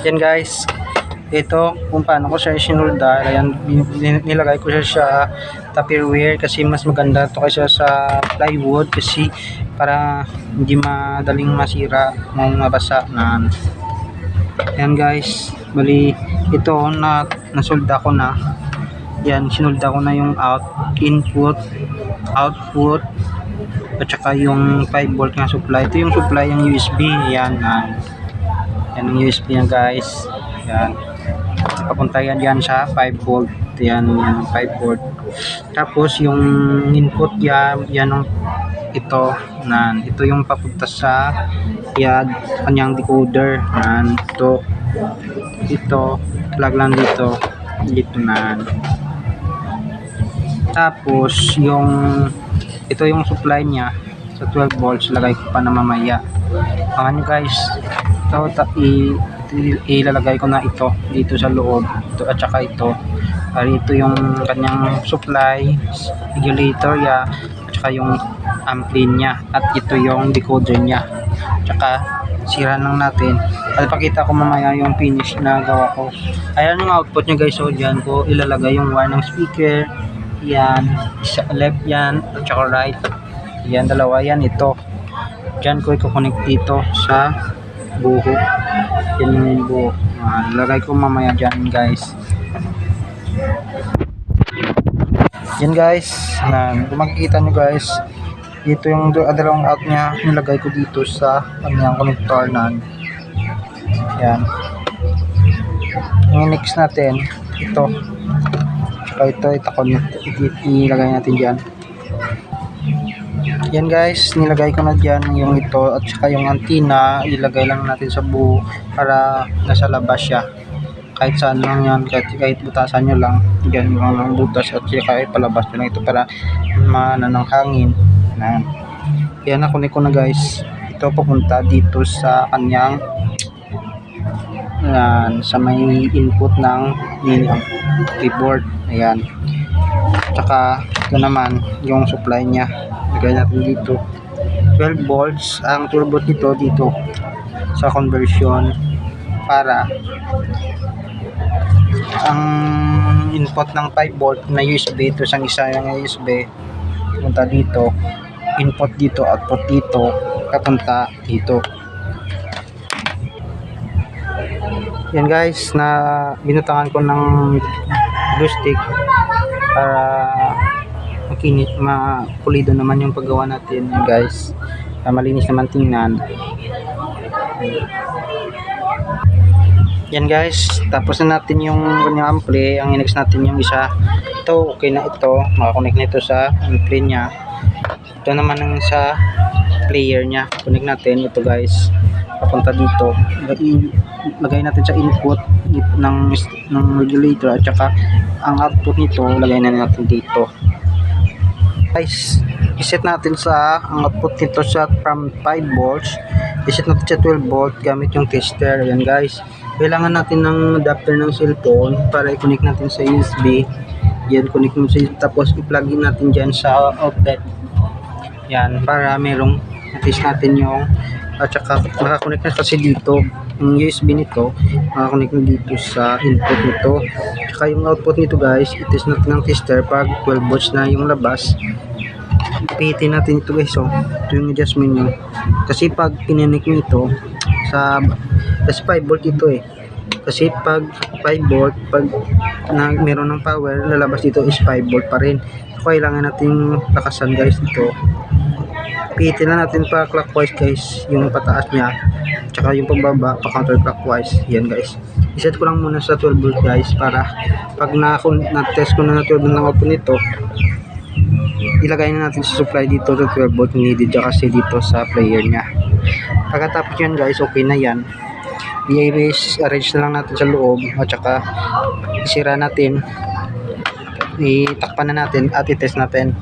Yan guys, ito kung paano ko siya sinulda. Ayan, nilagay ko siya sa Tupperware kasi mas maganda to kaysa sa plywood kasi para hindi madaling masira kung mabasa na. Yan guys, bali ito na nasulda ko na. Yan, sinulda ko na yung input, output, at saka yung 5 volt na supply. Ito yung supply yung USB. Yan, yan ang USB yan guys. Yan, papunta yan dyan sa 5 volt. Yan, yan 5 volt. Tapos yung input yan, yan ang ito yung papunta sa yan, kanyang decoder. Yan, ito plug lang dito na. Tapos yung ito yung supply niya sa 12 volts, lagay ko pa na mamaya. Ano guys, ito ilalagay ko na ito dito sa loob, ito at saka ito. Ito yung kanyang supply regulator ya, at saka yung ampli niya, at ito yung decoder niya. Tsaka sira lang natin at pakita ko mamaya yung finish na gawa ko. Ayan yung output niya guys. So dyan ko ilalagay yung wire ng speaker. Yan, sa left yan at saka right. Yan, dalawa yan. Ito dyan ko i-connect dito sa buho. Yan yung buho. Lalagay ko mamaya dyan guys. Yan guys, kung makikita nyo guys, dito yung dalawang out nya, nilagay ko dito sa kanyang connector nan. Yan. Yung next natin, ito. Tsaka ito ilagay natin dyan. Yan guys, nilagay ko na dyan yung ito at saka yung antenna, ilagay lang natin sa buo para nasa labas siya. Kahit saan lang yan, kahit butasan nyo lang, dyan lang butas at saka palabas nyo lang ito para mananang hangin. Yan, nakunik ko na guys. Ito papunta dito sa kanyang sa may input ng keyboard. Ayan. Tsaka ito naman yung supply nya. Lagay natin dito 12 volts. Ang turbo nito dito sa conversion para ang input ng 5 volt na USB, ito isang isa yung USB punta dito, input dito, output dito, papunta dito. Yan guys, na binutangan ko ng glue stick para makinit, mapulido naman yung paggawa natin guys, malinis naman tingnan. Yan guys, tapos na natin yung kanyang ampli. Ang next natin yung isa, ito okay na, ito makakonect na ito sa ampli nya. Ito naman ang sa player nya, connect natin ito guys, papunta dito. Lagay natin sa input ng regulator at saka ang output nito lagay na natin dito guys. Iset natin sa ang output nito sa from 5 volts, iset natin sa 12 volt gamit yung tester. Ayan guys, kailangan natin ng adapter ng cellphone para i-connect natin sa USB. Yan, connect mo sa USB, tapos i-plug in natin dyan sa outlet. Yan, para merong test natin yung at saka makakonect na kasi dito yung USB nito, makakonect na dito sa input nito. Tsaka yung output nito guys, i-test natin ng tester pag 12 volts na yung labas. Pihitin natin ito guys. So ito yung adjustment nyo, kasi pag pininik nyo ito sa, kasi 5 volt ito kasi pag 5 volt, pag meron ng power, lalabas dito is 5 volt pa rin. So kailangan natin lakasan guys dito. Pihitin na natin pa clockwise guys, yung pataas nya, tsaka yung pababa pa counterclockwise. Yan guys, iset ko lang muna sa 12 volt guys, para pag na-test ko na 12 volt ng output nito, ilagay na natin sa supply dito sa 12 volt needed kasi dito sa player nya. Pagkatapos yan guys, okay na yan, i-arrange na lang natin sa loob at saka isira natin, itakpan na natin at i-test natin.